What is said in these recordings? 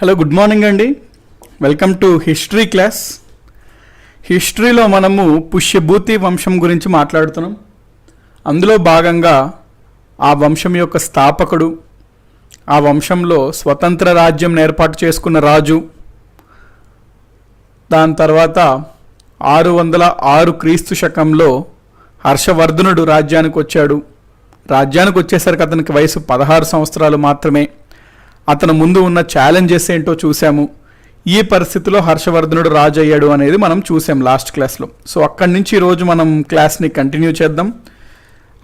Hello, good morning అండి. Welcome to history class. హిస్టరీలో మనము పుష్యభూతి వంశం గురించి మాట్లాడుతున్నాం. అందులో భాగంగా ఆ వంశం యొక్క స్థాపకుడు, ఆ వంశంలో స్వతంత్ర రాజ్యం ఏర్పాటు చేసుకున్న రాజు, దాని తర్వాత 606 క్రీస్తు శకంలో హర్షవర్ధనుడు రాజ్యానికి వచ్చాడు. రాజ్యానికి వచ్చేసరికి అతనికి వయసు 16 సంవత్సరాలు మాత్రమే. అతను ముందు ఉన్న ఛాలెంజెస్ ఏంటో చూసాము. ఈ పరిస్థితిలో హర్షవర్ధనుడు రాజు అయ్యాడు అనేది మనం చూసాం లాస్ట్ క్లాస్లో. సో అక్కడి నుంచి ఈరోజు మనం క్లాస్ని కంటిన్యూ చేద్దాం.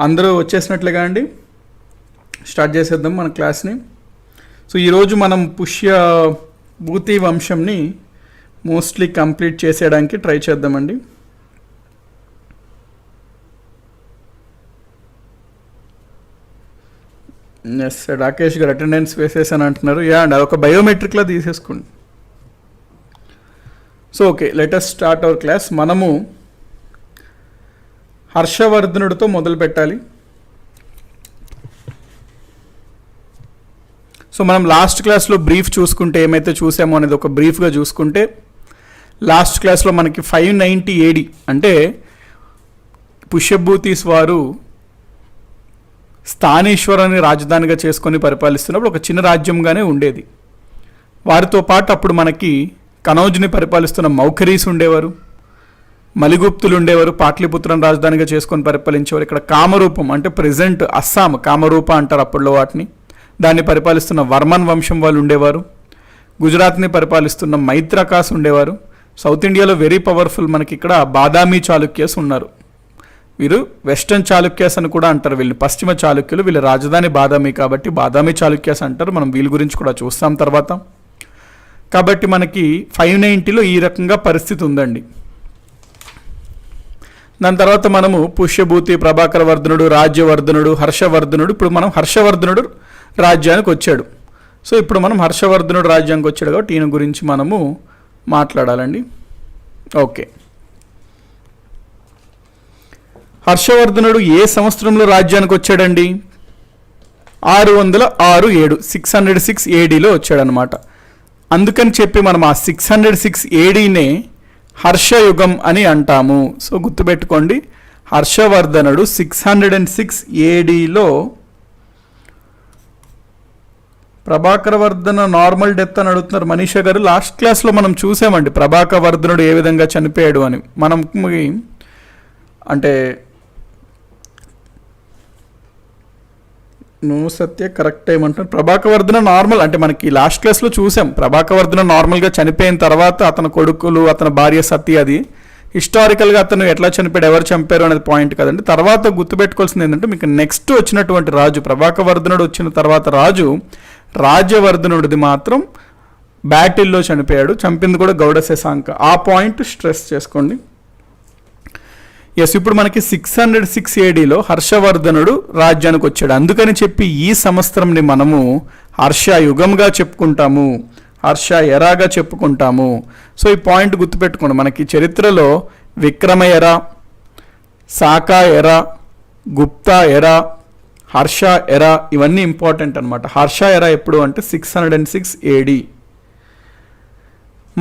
అందరూ వచ్చేసినట్లుగా అండి, స్టార్ట్ చేసేద్దాం మన క్లాస్ని. సో ఈరోజు మనం పుష్యభూతి వంశంని మోస్ట్లీ కంప్లీట్ చేసేయడానికి ట్రై చేద్దామండి. ఎస్, రాకేష్ గారు అటెండెన్స్ వేసేసాను అంటున్నారు. యా అండి, అదొక బయోమెట్రిక్లా తీసేసుకోండి. So okay, let us start our class. మనము హర్షవర్ధనుడితో మొదలు పెట్టాలి. సో మనం లాస్ట్ క్లాస్లో బ్రీఫ్ చూసుకుంటే ఏమైతే చూసామో అనేది ఒక బ్రీఫ్గా చూసుకుంటే, లాస్ట్ క్లాస్లో మనకి 590 AD అంటే పుష్యభూతిస్ వారు స్థానేశ్వరాన్ని రాజధానిగా చేసుకొని పరిపాలిస్తున్నప్పుడు ఒక చిన్న రాజ్యంగానే ఉండేది. వారితో పాటు అప్పుడు మనకి కనౌజ్ని పరిపాలిస్తున్న మౌఖరీస్ ఉండేవారు, మలిగుప్తులు ఉండేవారు, పాట్లిపుత్రం రాజధానిగా చేసుకొని పరిపాలించేవారు. ఇక్కడ కామరూపం అంటే ప్రజెంట్ అస్సాం కామరూప అంటారు అప్పట్లో వాటిని, దాన్ని పరిపాలిస్తున్న వర్మన్ వంశం వాళ్ళు ఉండేవారు. గుజరాత్ని పరిపాలిస్తున్న మైత్రకాస్ ఉండేవారు. సౌత్ ఇండియాలో వెరీ పవర్ఫుల్ మనకి ఇక్కడ బాదామి చాళుక్యస్ ఉన్నారు. వీరు వెస్టర్న్ చాళుక్యాస్ అని కూడా అంటారు. వీళ్ళు పశ్చిమ చాళుక్యులు, వీళ్ళ రాజధాని బాదామి కాబట్టి బాదామి చాళుక్యాస్ అంటారు. మనం వీళ్ళ గురించి కూడా చూస్తాం తర్వాత. కాబట్టి మనకి 590లో ఈ రకంగా పరిస్థితి ఉందండి. దాని తర్వాత మనము పుష్యభూతి, ప్రభాకర వర్ధనుడు, రాజ్యవర్ధనుడు, హర్షవర్ధనుడు. ఇప్పుడు మనం హర్షవర్ధనుడు రాజ్యానికి వచ్చాడు. సో ఇప్పుడు మనం హర్షవర్ధనుడు రాజ్యానికి వచ్చాడు కాబట్టి ఈయన గురించి మనము మాట్లాడాలండి. ఓకే, హర్షవర్ధనుడు ఏ సంవత్సరంలో రాజ్యానికి వచ్చాడండి? 606 ADలో వచ్చాడనమాట. అందుకని చెప్పి మనం ఆ 606 ADనే హర్షయుగం అని అంటాము. సో గుర్తుపెట్టుకోండి, హర్షవర్ధనుడు 606 ADలో. ప్రభాకర వర్ధన నార్మల్ డెత్ అని అడుగుతున్నారు మనీషా గారు. లాస్ట్ క్లాస్లో మనం చూసామండి ప్రభాకర వర్ధనుడు ఏ విధంగా చనిపోయాడు అని. మనం అంటే నువ్వు సత్య కరెక్ట్ టైం అంటున్నారు. ప్రభాకరవర్ధన నార్మల్ అంటే మనకి లాస్ట్ క్లాస్లో చూసాం. ప్రభాకరవర్ధన నార్మల్గా చనిపోయిన తర్వాత అతని కొడుకులు, అతని భార్య సత్య, అది హిస్టారికల్గా అతను ఎట్లా చనిపోయాడు, ఎవరు చంపారు అనేది పాయింట్ కదండి. తర్వాత గుర్తుపెట్టుకోవాల్సింది ఏంటంటే, మీకు నెక్స్ట్ వచ్చినటువంటి రాజు, ప్రభాకరవర్ధనుడు వచ్చిన తర్వాత రాజు రాజ్యవర్ధనుడిది మాత్రం బ్యాటిల్లో చనిపోయాడు. చంపింది కూడా గౌడ శశాంక. ఆ పాయింట్ స్ట్రెస్ చేసుకోండి. ఎస్, ఇప్పుడు మనకి 606 ADలో హర్షవర్ధనుడు రాజ్యానికి వచ్చాడు. అందుకని చెప్పి ఈ సంవత్సరంని మనము హర్షయుగంగా చెప్పుకుంటాము, హర్ష ఎరాగా చెప్పుకుంటాము. సో ఈ పాయింట్ గుర్తుపెట్టుకోండి. మనకి చరిత్రలో విక్రమ ఎరా, సాకా ఎరా, గుప్తా ఎరా, హర్ష ఎరా ఇవన్నీ ఇంపార్టెంట్ అనమాట. హర్ష ఎరా ఎప్పుడు అంటే 606 AD.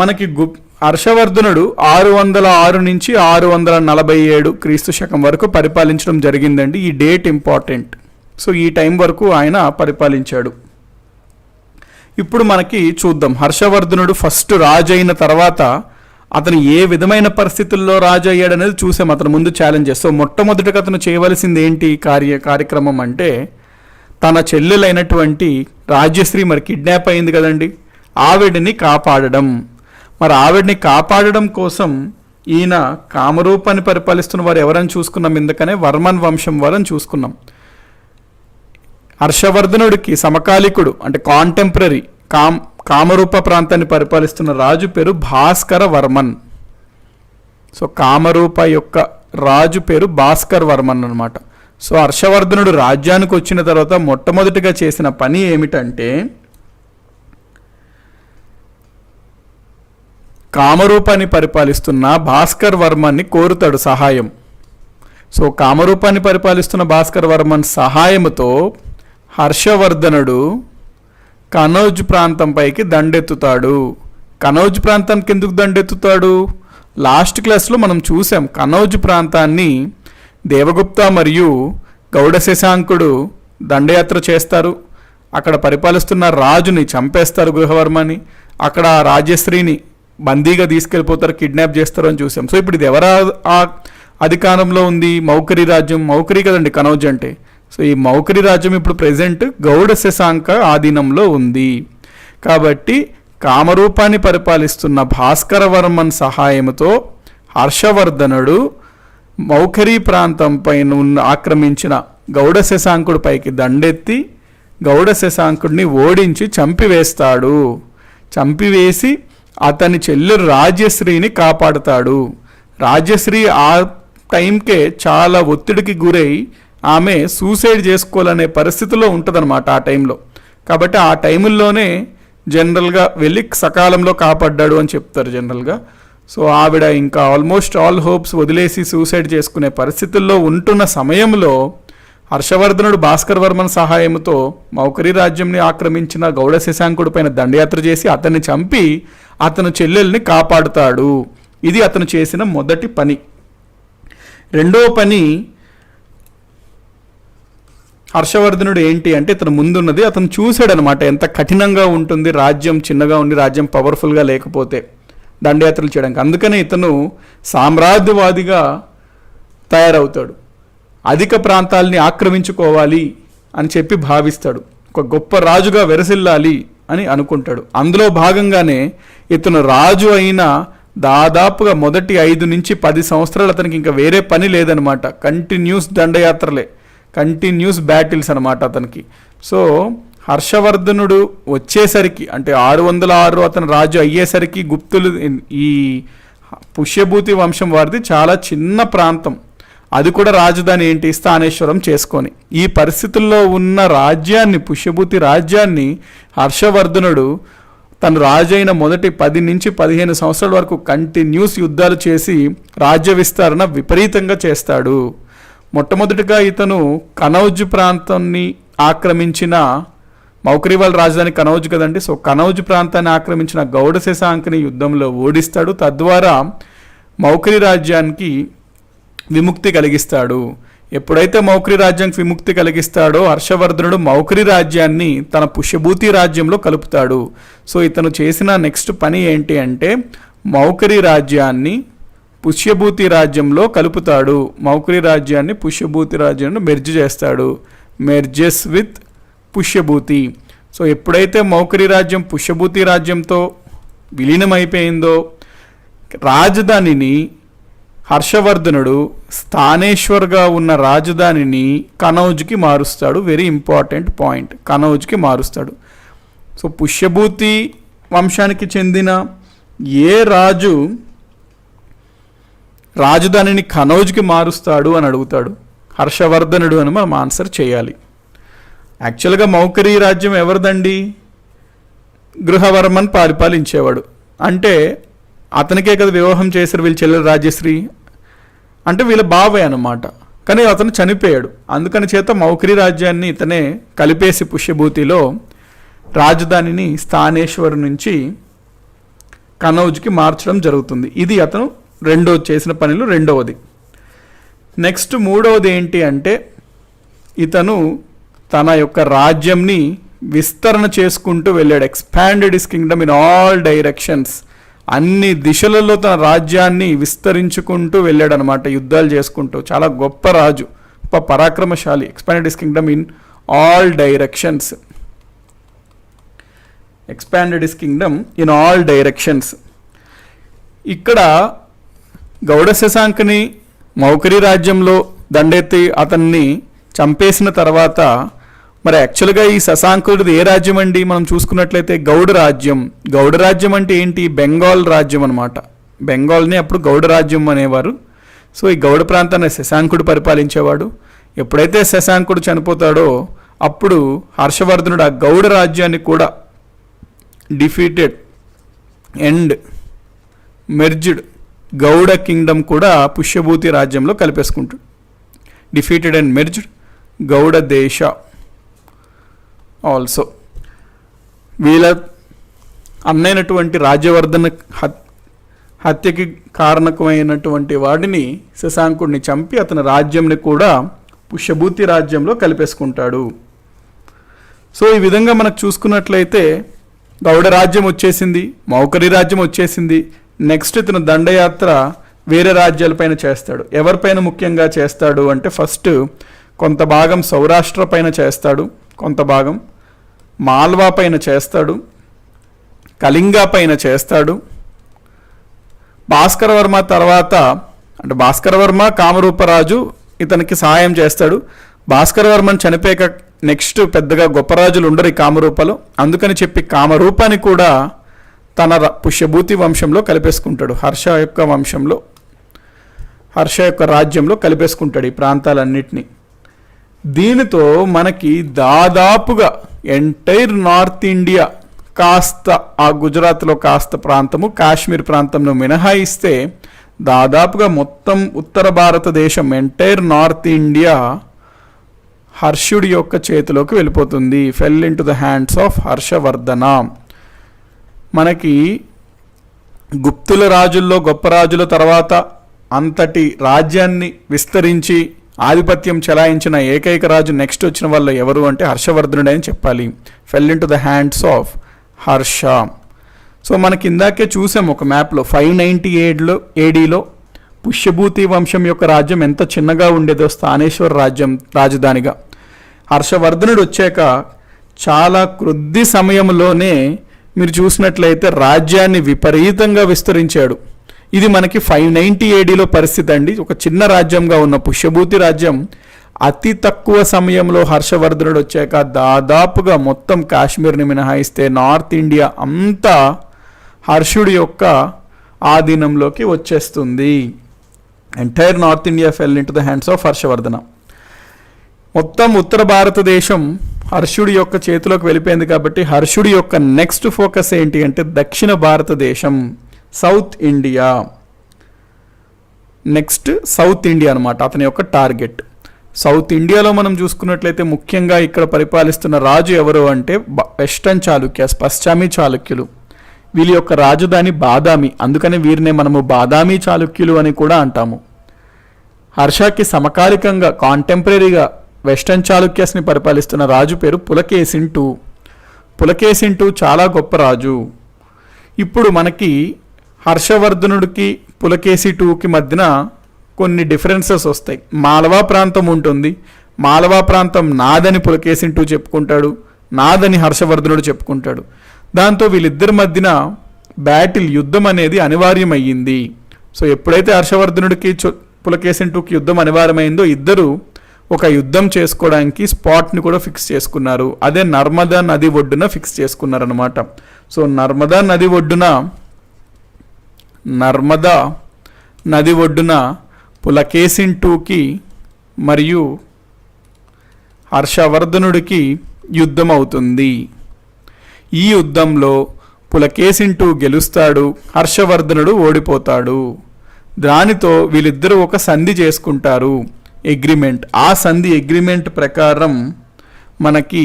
మనకి హర్షవర్ధనుడు 606 నుంచి 647 క్రీస్తు శకం వరకు పరిపాలించడం జరిగిందండి. ఈ డేట్ ఇంపార్టెంట్. సో ఈ టైం వరకు ఆయన పరిపాలించాడు. ఇప్పుడు మనకి చూద్దాం, హర్షవర్ధనుడు ఫస్ట్ రాజు అయిన తర్వాత అతను ఏ విధమైన పరిస్థితుల్లో రాజు అయ్యాడు అనేది చూసాం. అతను ముందు ఛాలెంజెస్. సో మొట్టమొదటిగా అతను చేయవలసింది ఏంటి కార్యక్రమం అంటే, తన చెల్లెలైనటువంటి రాజ్యశ్రీ మరి కిడ్నాప్ అయింది కదండి, ఆవిడని కాపాడడం. మరి ఆవిడ్ని కాపాడడం కోసం ఈయన కామరూపాన్ని పరిపాలిస్తున్న వారు ఎవరని చూసుకున్నాం, ఇందుకనే వర్మన్ వంశం వారని చూసుకున్నాం. హర్షవర్ధనుడికి సమకాలికుడు అంటే కాంటెంపరీ కామరూప ప్రాంతాన్ని పరిపాలిస్తున్న రాజు పేరు భాస్కర వర్మన్. సో కామరూప యొక్క రాజు పేరు భాస్కర్ వర్మన్ అనమాట. సో హర్షవర్ధనుడు రాజ్యానికి వచ్చిన తర్వాత మొట్టమొదటిగా చేసిన పని ఏమిటంటే, కామరూపాన్ని పరిపాలిస్తున్న భాస్కర్ వర్మన్ని కోరుతాడు సహాయం. సో కామరూపాన్ని పరిపాలిస్తున్న భాస్కర్ వర్మన్ సహాయంతో హర్షవర్ధనుడు కనౌజ్ ప్రాంతంపైకి దండెత్తుతాడు. కనౌజ్ ప్రాంతానికి ఎందుకు దండెత్తుతాడు? లాస్ట్ క్లాస్లో మనం చూసాం. కనౌజ్ ప్రాంతాన్ని దేవగుప్త మరియు గౌడ శశాంకుడు దండయాత్ర చేస్తారు. అక్కడ పరిపాలిస్తున్న రాజుని చంపేస్తారు, గృహవర్మని. అక్కడ రాజ్యశ్రీని బందీగా తీసుకెళ్ళిపోతారు, కిడ్నాప్ చేస్తారు అని చూసాం. సో ఇప్పుడు ఇది ఎవరా అధికారంలో ఉంది? మౌఖరి రాజ్యం. మౌఖరి కదండి కనౌజ్ అంటే. సో ఈ మౌఖరి రాజ్యం ఇప్పుడు ప్రెజెంట్ గౌడ శశాంక ఆధీనంలో ఉంది. కాబట్టి కామరూపాన్ని పరిపాలిస్తున్న భాస్కరవర్మన్ సహాయంతో హర్షవర్ధనుడు మౌఖరి ప్రాంతంపై ఆక్రమించిన గౌడ శశాంకుడి పైకి దండెత్తి గౌడ శశాంకుడిని ఓడించి చంపివేస్తాడు. చంపివేసి అతని చెల్లెలు రాజ్యశ్రీని కాపాడుతాడు. రాజ్యశ్రీ ఆ టైంకే చాలా ఒత్తిడికి గురై ఆమె సూసైడ్ చేసుకోవాలనే పరిస్థితిలో ఉంటుందన్నమాట ఆ టైంలో. కాబట్టి ఆ టైంలోనే జనరల్గా వెళ్ళి సకాలంలో కాపాడ్డాడు అని చెప్తారు జనరల్గా. సో ఆవిడ ఇంకా ఆల్మోస్ట్ ఆల్ హోప్స్ వదిలేసి సూసైడ్ చేసుకునే పరిస్థితుల్లో ఉంటున్న సమయంలో హర్షవర్ధనుడు భాస్కరవర్మన్ సహాయంతో మౌఖరి రాజ్యంని ఆక్రమించిన గౌడ శశాంకుడి పైన దండయాత్ర చేసి అతన్ని చంపి అతను చెల్లెల్ని కాపాడుతాడు. ఇది అతను చేసిన మొదటి పని. రెండవ పని హర్షవర్ధనుడు ఏంటి అంటే, ఇతను ముందున్నది అతను చూశాడనమాట ఎంత కఠినంగా ఉంటుంది రాజ్యం, చిన్నగా ఉండి రాజ్యం పవర్ఫుల్గా లేకపోతే దండయాత్రలు చేయడానికి. అందుకనే ఇతను సామ్రాజ్యవాదిగా తయారవుతాడు. అధిక ప్రాంతాలని ఆక్రమించుకోవాలి అని చెప్పి భావిస్తాడు. ఒక గొప్ప రాజుగా వెరసిల్లాలి అని అనుకుంటాడు. అందులో భాగంగానే ఇతను రాజు అయిన దాదాపుగా మొదటి 5 నుంచి 10 సంవత్సరాలు అతనికి ఇంకా వేరే పని లేదనమాట. కంటిన్యూస్ దండయాత్రలే, కంటిన్యూస్ బ్యాటిల్స్ అనమాట అతనికి. సో హర్షవర్ధనుడు వచ్చేసరికి అంటే 606 అతను రాజు అయ్యేసరికి గుప్తులు ఈ పుష్యభూతి వంశం వారిది చాలా చిన్న ప్రాంతం. అది కూడా రాజధాని ఏంటి? స్థానేశ్వరం చేసుకొని. ఈ పరిస్థితుల్లో ఉన్న రాజ్యాన్ని, పుష్యభూతి రాజ్యాన్ని హర్షవర్ధనుడు తను రాజైన మొదటి 10 నుంచి 15 సంవత్సరాల వరకు కంటిన్యూస్ యుద్ధాలు చేసి రాజ్య విస్తరణ విపరీతంగా చేస్తాడు. మొట్టమొదటిగా ఇతను కనౌజ్ ప్రాంతాన్ని ఆక్రమించిన, మౌఖరి వాళ్ళ రాజధాని కనౌజ్ కదండి. సో కనౌజ్ ప్రాంతాన్ని ఆక్రమించిన గౌడ శశాంకుని యుద్ధంలో ఓడిస్తాడు. తద్వారా మౌఖరి రాజ్యానికి విముక్తి కలిగిస్తాడు. ఎప్పుడైతే మౌఖరి రాజ్యానికి విముక్తి కలిగిస్తాడో హర్షవర్ధనుడు మౌఖరి రాజ్యాన్ని తన పుష్యభూతి రాజ్యంలో కలుపుతాడు. సో ఇతను చేసిన నెక్స్ట్ పని ఏంటి అంటే మౌఖరి రాజ్యాన్ని పుష్యభూతి రాజ్యంలో కలుపుతాడు. మౌఖరి రాజ్యాన్ని పుష్యభూతి రాజ్యాన్ని మెర్జ్ చేస్తాడు. Merges with Pushyabhuti. సో ఎప్పుడైతే మౌఖరి రాజ్యం పుష్యభూతి రాజ్యంతో విలీనమైపోయిందో రాజధానిని హర్షవర్ధనుడు స్థానేశ్వర్గా ఉన్న రాజధానిని కనౌజ్కి మారుస్తాడు. వెరీ ఇంపార్టెంట్ పాయింట్, కనౌజ్కి మారుస్తాడు. సో పుష్యభూతి వంశానికి చెందిన ఏ రాజు రాజధానిని కనౌజ్కి మారుస్తాడు అని అడుగుతాడు. హర్షవర్ధనుడు అని మనం ఆన్సర్ చేయాలి. యాక్చువల్గా మౌఖరి రాజ్యం ఎవరిదండి? గృహవర్మన్ పరిపాలించేవాడు. అంటే అతనికే కదా వివాహం చేశారు వీళ్ళ చెల్లెలు రాజ్యశ్రీ, అంటే వీళ్ళ బావే అన్నమాట. కానీ అతను చనిపోయాడు. అందుకని చేత మౌఖరి రాజ్యాన్ని ఇతనే కలిపేసి పుష్యభూతిలో రాజధానిని స్థానేశ్వర్ నుంచి కనౌజ్కి మార్చడం జరుగుతుంది. ఇది అతను చేసిన పనిలో రెండవది. నెక్స్ట్ మూడవది ఏంటి అంటే ఇతను తన యొక్క రాజ్యంని విస్తరణ చేసుకుంటూ వెళ్ళాడు. Expanded his kingdom in all directions. అన్ని దిశలలో తన రాజ్యాన్ని విస్తరించుకుంటూ వెళ్ళాడు అనమాట, యుద్ధాలు చేసుకుంటూ. చాలా గొప్ప రాజు, గొప్ప పరాక్రమశాలి. Expanded his kingdom in all directions. Expanded his kingdom in all directions. ఇక్కడ గౌడ శశాంకుని మౌఖరి రాజ్యంలో దండెత్తి అతన్ని చంపేసిన తర్వాత మరి యాక్చువల్గా ఈ శశాంకుడిది ఏ రాజ్యం అండి? మనం చూసుకున్నట్లయితే గౌడ రాజ్యం. గౌడ రాజ్యం అంటే ఏంటి? బెంగాల్ రాజ్యం అనమాట. బెంగాల్ని అప్పుడు గౌడ రాజ్యం అనేవారు. సో ఈ గౌడ ప్రాంతాన్ని శశాంకుడు పరిపాలించేవాడు. ఎప్పుడైతే శశాంకుడు చనిపోతాడో అప్పుడు హర్షవర్ధనుడు ఆ గౌడ రాజ్యాన్ని కూడా defeated and merged Gauda kingdom కూడా పుష్యభూతి రాజ్యంలో కలిపేసుకుంటాడు. డిఫీటెడ్ అండ్ మెర్జ్డ్ గౌడ దేశ ఆల్సో. వీళ్ళ అన్నైనటువంటి రాజ్యవర్ధన హత్యకి కారణకమైనటువంటి వాడిని శశాంకుడిని చంపి అతని రాజ్యంని కూడా పుష్యభూతి రాజ్యంలో కలిపేసుకుంటాడు. సో ఈ విధంగా మనకు చూసుకున్నట్లయితే గౌడ రాజ్యం వచ్చేసింది, మౌకరి రాజ్యం వచ్చేసింది. నెక్స్ట్ ఇతను దండయాత్ర వేరే రాజ్యాలపైన చేస్తాడు. ఎవరిపైన ముఖ్యంగా చేస్తాడు అంటే ఫస్ట్ కొంత భాగం సౌరాష్ట్ర పైన చేస్తాడు, కొంత భాగం మాల్వా పైన చేస్తాడు, కళింగా పైన చేస్తాడు. భాస్కరవర్మ తర్వాత అంటే భాస్కరవర్మ కామరూపరాజు ఇతనికి సహాయం చేస్తాడు. భాస్కరవర్మని చనిపోయాక నెక్స్ట్ పెద్దగా గొప్ప రాజులు ఉండరు ఈ కామరూపలో. అందుకని చెప్పి కామరూపాన్ని కూడా తన పుష్యభూతి వంశంలో కలిపేసుకుంటాడు. హర్ష యొక్క రాజ్యంలో కలిపేసుకుంటాడు ఈ ప్రాంతాలన్నిటినీ. దీనితో మనకి దాదాపుగా ఎంటైర్ నార్త్ ఇండియా కాస్త ఆ గుజరాత్లో కాస్త ప్రాంతము, కాశ్మీర్ ప్రాంతంలో మినహాయిస్తే దాదాపుగా మొత్తం ఉత్తర భారతదేశం ఎంటైర్ నార్త్ ఇండియా హర్షుడి యొక్క చేతిలోకి వెళ్ళిపోతుంది. Fell in to the hands of Harshavardhana. మనకి గుప్తుల రాజుల్లో గొప్ప రాజుల తర్వాత అంతటి రాజ్యాన్ని విస్తరించి ఆధిపత్యం చెలాయించిన ఏకైక రాజు నెక్స్ట్ వచ్చిన వాళ్ళు ఎవరు అంటే హర్షవర్ధనుడు అని చెప్పాలి. Fell in to the hands of Harsha. So మనకి ఇందాకే చూసాం ఒక మ్యాప్లో 598 ADలో పుష్యభూతి వంశం యొక్క రాజ్యం ఎంత చిన్నగా ఉండేదో స్థానేశ్వర రాజ్యం రాజధానిగా. హర్షవర్ధనుడు వచ్చాక చాలా కొద్ది సమయంలోనే మీరు చూసినట్లయితే రాజ్యాన్ని విపరీతంగా విస్తరించాడు. ఇది మనకి 590 ADలో పరిస్థితి అండి. ఒక చిన్న రాజ్యంగా ఉన్న పుష్యభూతి రాజ్యం అతి తక్కువ సమయంలో హర్షవర్ధనుడు వచ్చాక దాదాపుగా మొత్తం కాశ్మీర్ని మినహాయిస్తే నార్త్ ఇండియా అంతా హర్షుడి యొక్క ఆధీనంలోకి వచ్చేస్తుంది. Entire north India fell in to the hands of Harshavardhana. మొత్తం ఉత్తర భారతదేశం హర్షుడి యొక్క చేతిలోకి వెళ్ళిపోయింది కాబట్టి హర్షుడి యొక్క నెక్స్ట్ ఫోకస్ ఏంటి అంటే దక్షిణ భారతదేశం, south India. Next south India అనమాట అతని యొక్క టార్గెట్. సౌత్ ఇండియాలో మనం చూసుకున్నట్లయితే ముఖ్యంగా ఇక్కడ పరిపాలిస్తున్న రాజు ఎవరు అంటే వెస్టర్న్ చాళుక్యాస్, పశ్చిమీ చాళుక్యులు. వీళ్ళ యొక్క రాజధాని బాదామి, అందుకని వీరినే మనము బాదామి చాళుక్యులు అని కూడా అంటాము. హర్షకి సమకాలికంగా కాంటెంపరీగా వెస్టర్న్ చాళుక్యాస్ని పరిపాలిస్తున్న రాజు పేరు పులకేశిన్ II. పులకేశిన్ II చాలా గొప్ప రాజు. ఇప్పుడు మనకి హర్షవర్ధనుడికి పులకేశి IIకి మధ్యన కొన్ని డిఫరెన్సెస్ వస్తాయి. మాలవా ప్రాంతం ఉంటుంది, మాలవా ప్రాంతం నాదని పులకేశిన్ II చెప్పుకుంటాడు, నాదని హర్షవర్ధనుడు చెప్పుకుంటాడు. దాంతో వీళ్ళిద్దరి మధ్యన యుద్ధం అనేది అనివార్యమయ్యింది. సో ఎప్పుడైతే హర్షవర్ధనుడికి పులకేశిన్ IIకి యుద్ధం అనివార్యమైందో ఇద్దరు ఒక యుద్ధం చేసుకోవడానికి స్పాట్ని కూడా ఫిక్స్ చేసుకున్నారు. అదే నర్మదా నది ఒడ్డున ఫిక్స్ చేసుకున్నారనమాట. సో నర్మదా నది ఒడ్డున పులకేశిన్ IIకి మరియు హర్షవర్ధనుడికి యుద్ధం అవుతుంది. ఈ యుద్ధంలో పులకేశిన్ II గెలుస్తాడు, హర్షవర్ధనుడు ఓడిపోతాడు. దానితో వీళ్ళిద్దరూ ఒక సంధి చేసుకుంటారు, అగ్రిమెంట్. ఆ సంధి అగ్రిమెంట్ ప్రకారం మనకి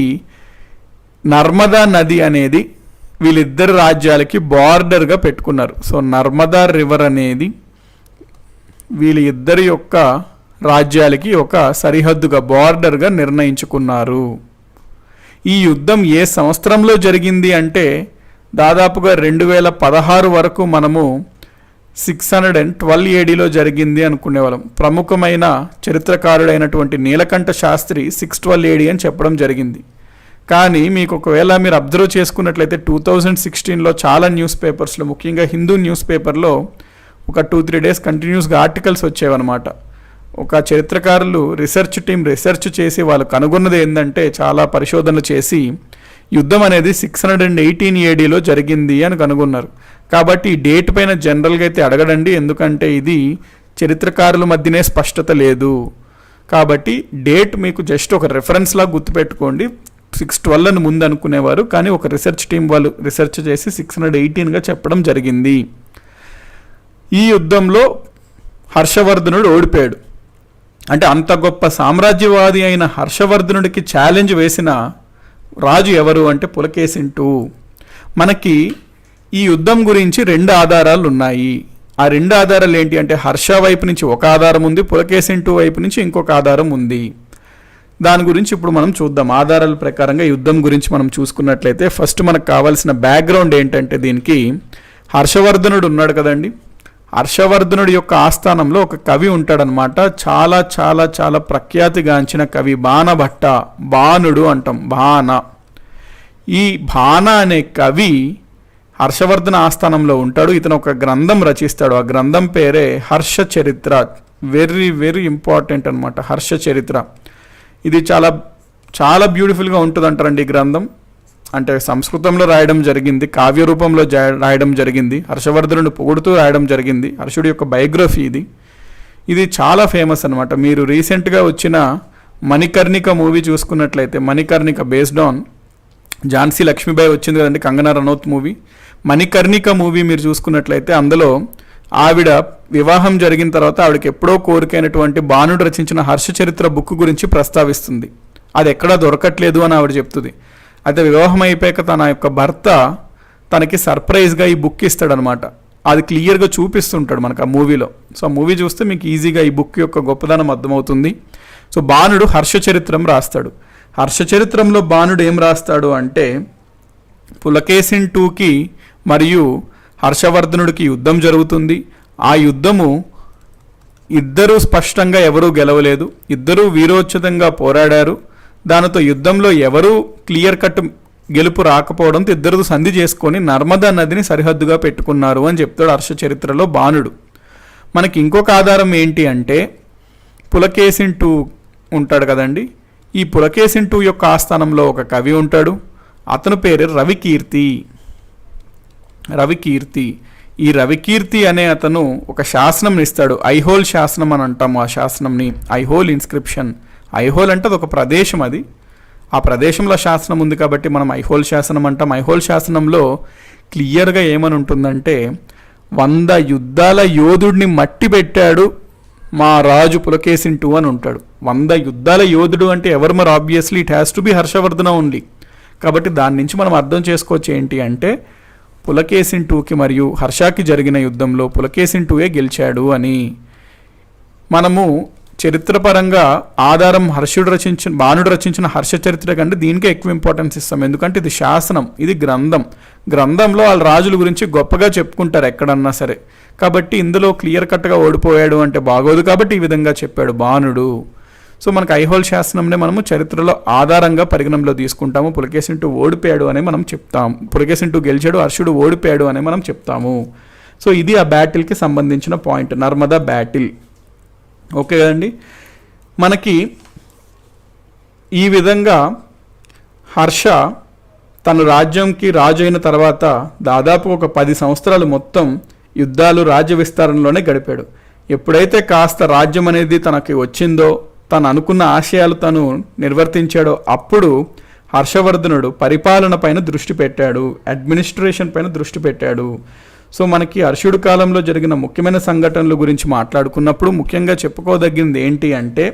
నర్మదా నది అనేది వీళ్ళిద్దరు రాజ్యాలకి బార్డర్గా పెట్టుకున్నారు. సో నర్మదా రివర్ అనేది వీళ్ళ ఇద్దరి యొక్క రాజ్యాలకి ఒక సరిహద్దుగా బార్డర్గా నిర్ణయించుకున్నారు. ఈ యుద్ధం ఏ సంవత్సరంలో జరిగింది అంటే దాదాపుగా 2016 వరకు మనము 612 ADలో జరిగింది అనుకునేవాళ్ళం. ప్రముఖమైన చరిత్రకారుడైనటువంటి నీలకంఠ శాస్త్రి 612 AD అని చెప్పడం జరిగింది. కానీ మీకు ఒకవేళ మీరు అబ్జర్వ్ చేసుకున్నట్లయితే 2016లో చాలా న్యూస్ పేపర్స్లో, ముఖ్యంగా హిందూ న్యూస్ పేపర్లో ఒక 2-3 days కంటిన్యూస్గా ఆర్టికల్స్ వచ్చేవన్నమాట. ఒక చరిత్రకారులు రీసెర్చ్ చేసి వాళ్ళు కనుగొన్నది ఏంటంటే చాలా పరిశోధనలు చేసి యుద్ధం అనేది 618 ADలో జరిగింది అని కనుగొన్నారు. కాబట్టి ఈ డేట్ పైన జనరల్గా అయితే అడగడండి, ఎందుకంటే ఇది చరిత్రకారుల మధ్యనే స్పష్టత లేదు. కాబట్టి డేట్ మీకు జస్ట్ ఒక రెఫరెన్స్ లాగా గుర్తుపెట్టుకోండి. 612 అని ముందు అనుకునేవారు, కానీ ఒక రీసెర్చ్ టీం వాళ్ళు రీసెర్చ్ చేసి 618గా చెప్పడం జరిగింది. ఈ యుద్ధంలో హర్షవర్ధనుడు ఓడిపోయాడు. అంటే అంత గొప్ప సామ్రాజ్యవాది అయిన హర్షవర్ధనుడికి ఛాలెంజ్ వేసిన రాజు ఎవరు అంటే పులకేశిన్ II. మనకి ఈ యుద్ధం గురించి 2 ఆధారాలు ఉన్నాయి. ఆ 2 ఆధారాలు ఏంటి అంటే హర్ష వైపు నుంచి ఒక ఆధారం ఉంది, పులకేశిన్ II వైపు నుంచి ఇంకొక ఆధారం ఉంది. దాని గురించి ఇప్పుడు మనం చూద్దాం. ఆధారాల ప్రకారంగా యుద్ధం గురించి మనం చూసుకున్నట్లయితే ఫస్ట్ మనకు కావాల్సిన బ్యాక్గ్రౌండ్ ఏంటంటే దీనికి హర్షవర్ధనుడు ఉన్నాడు కదండి. హర్షవర్ధనుడి యొక్క ఆస్థానంలో ఒక కవి ఉంటాడనమాట. చాలా చాలా చాలా ప్రఖ్యాతిగాంచిన కవి బాణభట్ట. బాణుడు అంటాం, బాణ. ఈ బాణ అనే కవి హర్షవర్ధన ఆస్థానంలో ఉంటాడు. ఇతను ఒక గ్రంథం రచిస్తాడు. ఆ గ్రంథం పేరే హర్ష చరిత్ర. వెరీ వెరీ ఇంపార్టెంట్ అనమాట హర్ష చరిత్ర. ఇది చాలా చాలా బ్యూటిఫుల్గా ఉంటుంది అంటారండి ఈ గ్రంథం. అంటే సంస్కృతంలో రాయడం జరిగింది, కావ్య రూపంలో రాయడం జరిగింది, హర్షవర్ధనుడు పొగుడుతూ రాయడం జరిగింది. హర్షుడి యొక్క బయోగ్రఫీ ఇది చాలా ఫేమస్ అనమాట. మీరు రీసెంట్గా వచ్చిన మణికర్ణిక మూవీ చూసుకున్నట్లయితే, మణికర్ణిక బేస్డ్ ఆన్ ఝాన్సీ లక్ష్మీబాయి వచ్చింది కదండి, కంగనా రనౌత్ మూవీ. మణికర్ణిక మూవీ మీరు చూసుకున్నట్లయితే అందులో ఆవిడ వివాహం జరిగిన తర్వాత ఆవిడకి ఎప్పుడో కోరికైనటువంటి బాణుడు రచించిన హర్ష చరిత్ర బుక్ గురించి ప్రస్తావిస్తుంది. అది ఎక్కడా దొరకట్లేదు అని ఆవిడ చెప్తుంది. అయితే వివాహం అయిపోయాక తన యొక్క భర్త తనకి సర్ప్రైజ్గా ఈ బుక్ ఇస్తాడనమాట. అది క్లియర్గా చూపిస్తుంటాడు మనకు ఆ మూవీలో. సో ఆ మూవీ చూస్తే మీకు ఈజీగా ఈ బుక్ యొక్క గొప్పదనం అర్థమవుతుంది. సో బాణుడు హర్ష చరిత్రం రాస్తాడు. హర్ష చరిత్రంలో బాణుడు ఏం రాస్తాడు అంటే పులకేశిన్ IIకి మరియు హర్షవర్ధనుడికి యుద్ధం జరుగుతుంది. ఆ యుద్ధము ఇద్దరూ స్పష్టంగా ఎవరూ గెలవలేదు, ఇద్దరూ వీరోచితంగా పోరాడారు. దానితో యుద్ధంలో ఎవరూ క్లియర్ కట్ గెలుపు రాకపోవడంతో ఇద్దరు సంధి చేసుకొని నర్మదా నదిని సరిహద్దుగా పెట్టుకున్నారు అని చెప్తాడు హర్ష చరిత్రలో బాణుడు. మనకి ఇంకొక ఆధారం ఏంటి అంటే పులకేశిన్ II ఉంటాడు కదండి. ఈ పులకేశిన్ II యొక్క ఆస్థానంలో ఒక కవి ఉంటాడు. అతని పేరు రవికీర్తి. రవికీర్తి ఈ రవికీర్తి అనే అతను ఒక శాసనం ఇస్తాడు. ఐహోల్ శాసనం అని అంటాము ఆ శాసనంని. ఐహోల్ ఇన్స్క్రిప్షన్. ఐహోల్ అంటే అది ఒక ప్రదేశం. అది ఆ ప్రదేశంలో శాసనం ఉంది కాబట్టి మనం ఐహోల్ శాసనం అంటాం. ఐహోల్ శాసనంలో క్లియర్గా ఏమని ఉంటుందంటే 100 యుద్ధాల యోధుడిని మట్టి పెట్టాడు మా రాజు పులకేశిన్ II అని ఉంటాడు. 100 యుద్ధాల యోధుడు అంటే ఎవరు? మరి obviously it has to be Harshavardhana only. కాబట్టి దాని నుంచి మనం అర్థం చేసుకోవచ్చు ఏంటి అంటే పులకేశిన్ IIకి మరియు హర్షకి జరిగిన యుద్ధంలో పులకేశిన్ IIయే గెలిచాడు అని. మనము చరిత్రపరంగా ఆధారం బాణుడు రచించిన హర్ష చరిత్ర కంటే దీనికే ఎక్కువ ఇంపార్టెన్స్ ఇస్తాం. ఎందుకంటే ఇది శాసనం, ఇది గ్రంథం. గ్రంథంలో వాళ్ళ రాజుల గురించి గొప్పగా చెప్పుకుంటారు ఎక్కడన్నా సరే. కాబట్టి ఇందులో క్లియర్ కట్గా ఓడిపోయాడు అంటే బాగోదు. కాబట్టి ఈ విధంగా చెప్పాడు బాణుడు. సో మనకు ఐహోల్ శాసనంనే మనము చరిత్రలో ఆధారంగా పరిగణంలో తీసుకుంటాము. పులకేశిన్ II ఓడిపోయాడు అని మనం చెప్తాం. పులకేశిన్ II గెలిచాడు, హర్షుడు ఓడిపోయాడు అని మనం చెప్తాము. సో ఇది ఆ బ్యాటిల్కి సంబంధించిన పాయింట్, నర్మదా బ్యాటిల్. ఓకే కదండి. మనకి ఈ విధంగా హర్ష తన రాజ్యంకి రాజు అయిన తర్వాత దాదాపు ఒక 10 సంవత్సరాలు మొత్తం యుద్ధాలు రాజ్య విస్తరణలోనే గడిపాడు. ఎప్పుడైతే కాస్త రాజ్యం అనేది తనకి వచ్చిందో, తను అనుకున్న ఆశయాలు తను నిర్వర్తించాడో అప్పుడు హర్షవర్ధనుడు పరిపాలన పైన దృష్టి పెట్టాడు, అడ్మినిస్ట్రేషన్ పైన దృష్టి పెట్టాడు. సో మనకి హర్షుడి కాలంలో జరిగిన ముఖ్యమైన సంఘటనల గురించి మాట్లాడుకున్నప్పుడు ముఖ్యంగా చెప్పుకోదగింది ఏంటి అంటే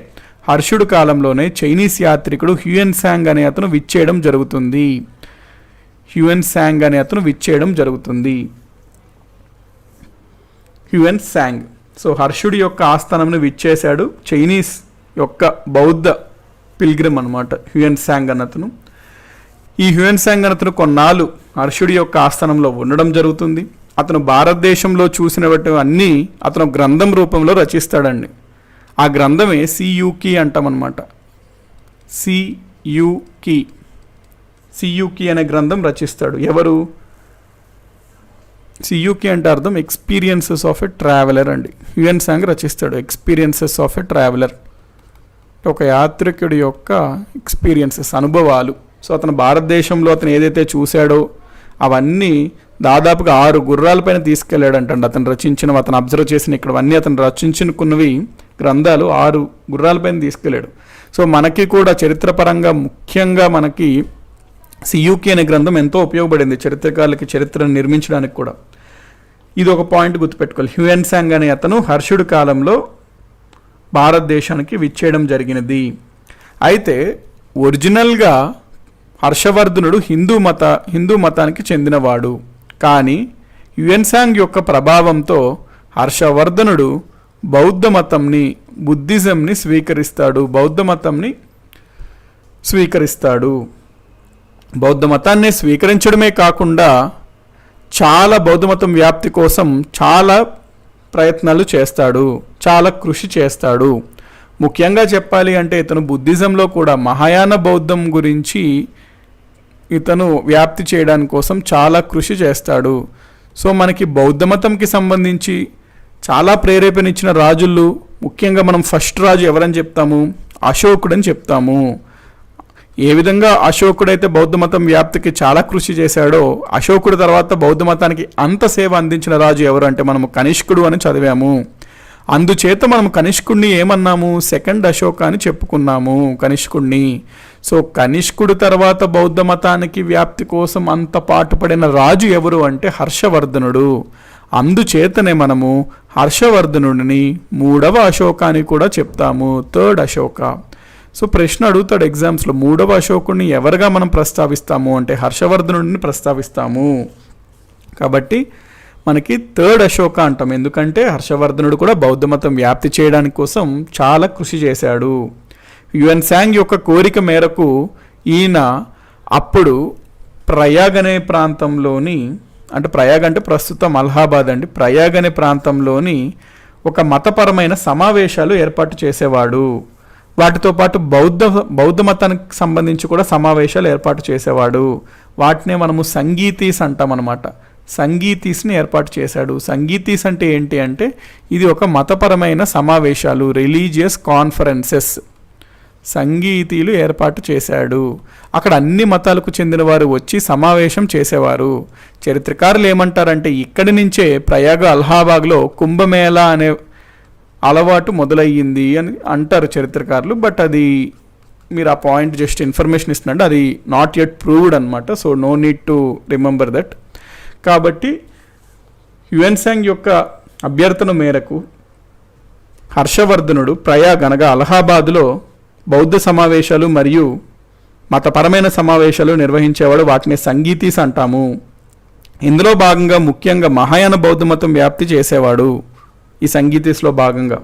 హర్షుడి కాలంలోనే చైనీస్ యాత్రికుడు హ్యూయన్ సాంగ్ అనే అతను విచ్చేయడం జరుగుతుంది. హ్యూయన్ సాంగ్ అనే అతను విచ్చేయడం జరుగుతుంది. Hiuen song. సో హర్షుడి యొక్క ఆస్థానంను విచ్చేశాడు చైనీస్ యొక్క బౌద్ధ పిల్గ్రిమ్ అనమాట హ్యూయన్ సాంగ్ అన్నతను. ఈ హ్యూయన్ సాంగ్ అన్నతను కొన్నాళ్ళు హర్షుడి యొక్క ఆస్థానంలో ఉండడం జరుగుతుంది. అతను భారతదేశంలో చూసినవి అన్నీ అతను గ్రంథం రూపంలో రచిస్తాడండి. ఆ గ్రంథమే సియుకి అంటామన్నమాట. సియుకి అనే గ్రంథం రచిస్తాడు. ఎవరు? సియుకి అంటే అర్థం ఎక్స్పీరియన్సెస్ ఆఫ్ ఎ ట్రావెలర్ అండి. హ్యూయన్ సాంగ్ రచిస్తాడు ఎక్స్పీరియన్సెస్ ఆఫ్ ఎ ట్రావెలర్, ఒక యాత్రికుడి యొక్క ఎక్స్పీరియన్సెస్, అనుభవాలు. సో అతను భారతదేశంలో అతను ఏదైతే చూశాడో అవన్నీ దాదాపుగా 6 గుర్రాలపైన తీసుకెళ్ళాడంటండి. అతను రచించినవి, అతను అబ్జర్వ్ చేసిన ఇక్కడవన్నీ అతను రచించుకున్నవి గ్రంథాలు 6 గుర్రాలపైన తీసుకెళ్ళాడు. సో మనకి కూడా చరిత్రపరంగా ముఖ్యంగా మనకి సియుకి అనే గ్రంథం ఎంతో ఉపయోగపడింది చరిత్రకారులకి చరిత్రను నిర్మించడానికి కూడా. ఇది ఒక పాయింట్ గుర్తుపెట్టుకోవాలి. హ్యూయన్ సాంగ్ అనే అతను హర్షుడి కాలంలో భారతదేశానికి విచ్చేయడం జరిగినది. అయితే ఒరిజినల్గా హర్షవర్ధనుడు హిందూ మతానికి చెందినవాడు. కానీ యుయన్సాంగ్ యొక్క ప్రభావంతో హర్షవర్ధనుడు బౌద్ధ మతంని బుద్ధిజంని స్వీకరిస్తాడు. బౌద్ధ మతాన్ని స్వీకరించడమే కాకుండా చాలా బౌద్ధ మతం వ్యాప్తి కోసం చాలా ప్రయత్నాలు చేస్తాడు, చాలా కృషి చేస్తాడు. ముఖ్యంగా చెప్పాలి అంటే ఇతను బుద్ధిజంలో కూడా మహాయాన బౌద్ధం గురించి ఇతను వ్యాప్తి చేయడానికి కోసం చాలా కృషి చేస్తాడు. సో మనకి బౌద్ధ మతంకి సంబంధించి చాలా ప్రేరేపణ ఇచ్చిన రాజులు, ముఖ్యంగా మనం ఫస్ట్ రాజు ఎవరని చెప్తాము? అశోకుడని చెప్తాము. ఏ విధంగా అశోకుడైతే బౌద్ధ మతం వ్యాప్తికి చాలా కృషి చేశాడో, అశోకుడు తర్వాత బౌద్ధ మతానికి అంత సేవ అందించిన రాజు ఎవరు అంటే మనము కనిష్కుడు అని చదివాము. అందుచేత మనం కనిష్కుడిని ఏమన్నాము? సెకండ్ అశోక అని చెప్పుకున్నాము కనిష్కుడిని. సో కనిష్కుడు తర్వాత బౌద్ధ మతానికి వ్యాప్తి కోసం అంత పాటుపడిన రాజు ఎవరు అంటే హర్షవర్ధనుడు. అందుచేతనే మనము హర్షవర్ధనుడిని 3వ అశోక అని కూడా చెప్తాము, థర్డ్ అశోక. సో ప్రశ్న అడుగుతాడు ఎగ్జామ్స్లో, 3వ అశోకుడిని ఎవరుగా మనం ప్రస్తావిస్తాము అంటే హర్షవర్ధనుడిని ప్రస్తావిస్తాము. కాబట్టి మనకి థర్డ్ అశోక అంటాం, ఎందుకంటే హర్షవర్ధనుడు కూడా బౌద్ధ మతం వ్యాప్తి చేయడానికి కోసం చాలా కృషి చేశాడు. యుయన్సాంగ్ యొక్క కోరిక మేరకు ఈయన అప్పుడు ప్రయాగ్ అనే ప్రాంతంలోని, అంటే ప్రయాగ్ అంటే ప్రస్తుతం అలహాబాద్ అండి, ప్రయాగ్ అనే ప్రాంతంలోని ఒక మతపరమైన సమావేశాలు ఏర్పాటు చేసేవాడు. వాటితో పాటు బౌద్ధ మతానికి సంబంధించి కూడా సమావేశాలు ఏర్పాటు చేసేవాడు. వాటినే మనము సంగీతీస్ అంటాం అన్నమాట. సంగీతీస్ని ఏర్పాటు చేశాడు. సంగీతీస్ అంటే ఏంటి అంటే ఇది ఒక మతపరమైన సమావేశాలు, రిలీజియస్ కాన్ఫరెన్సెస్. సంగీతీలు ఏర్పాటు చేశాడు. అక్కడ అన్ని మతాలకు చెందిన వారు వచ్చి సమావేశం చేసేవారు. చరిత్రకారులు ఏమంటారంటే ఇక్కడి నుంచే ప్రయాగ అలహాబాద్లో కుంభమేళా అనే అలవాటు మొదలయ్యింది అని అంటారు చరిత్రకారులు. బట్ అది మీరు ఆ పాయింట్ జస్ట్ ఇన్ఫర్మేషన్ ఇస్తున్నాంటే అది నాట్ యెట్ ప్రూవ్డ్ అనమాట. So no need to remember that. కాబట్టి యుయన్సాంగ్ యొక్క అభ్యర్థన మేరకు హర్షవర్ధనుడు ప్రయాగ్ అనగా అలహాబాద్లో బౌద్ధ సమావేశాలు మరియు మతపరమైన సమావేశాలు నిర్వహించేవాడు. వాటిని సంగీతీస్ అంటాము. ఇందులో భాగంగా ముఖ్యంగా మహాయాన బౌద్ధ మతం వ్యాప్తి చేసేవాడు ఈ సంగీతీస్లో భాగంగా.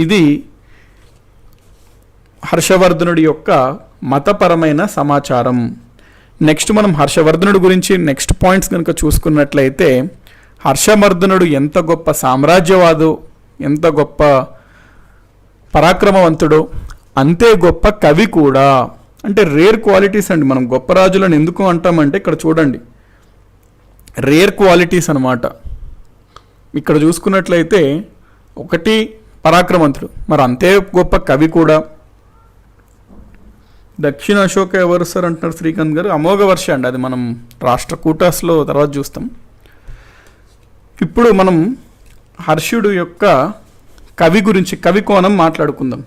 ఇది హర్షవర్ధనుడి యొక్క మతపరమైన సమాచారం. నెక్స్ట్ మనం హర్షవర్ధనుడి గురించి నెక్స్ట్ పాయింట్స్ కనుక చూసుకున్నట్లయితే, హర్షవర్ధనుడు ఎంత గొప్ప సామ్రాజ్యవాదో, ఎంత గొప్ప పరాక్రమవంతుడో, అంతే గొప్ప కవి కూడా. అంటే రేర్ క్వాలిటీస్ అండి. మనం గొప్ప రాజులను ఎందుకు అంటామంటే ఇక్కడ చూడండి, రేర్ క్వాలిటీస్ అన్నమాట. ఇక్కడ చూసుకున్నట్లయితే ఒకటి పరాక్రమవంతుడు, మరి అంతే గొప్ప కవి కూడా. దక్షిణ అశోక ఎవరు సార్ అంటున్నారు శ్రీకాంత్ గారు? అమోఘ వర్ష అండి, అది మనం రాష్ట్రకూటాస్లో తర్వాత చూస్తాం. ఇప్పుడు మనం హర్షుడు యొక్క కవి గురించి, కవి కోణం మాట్లాడుకుందాం.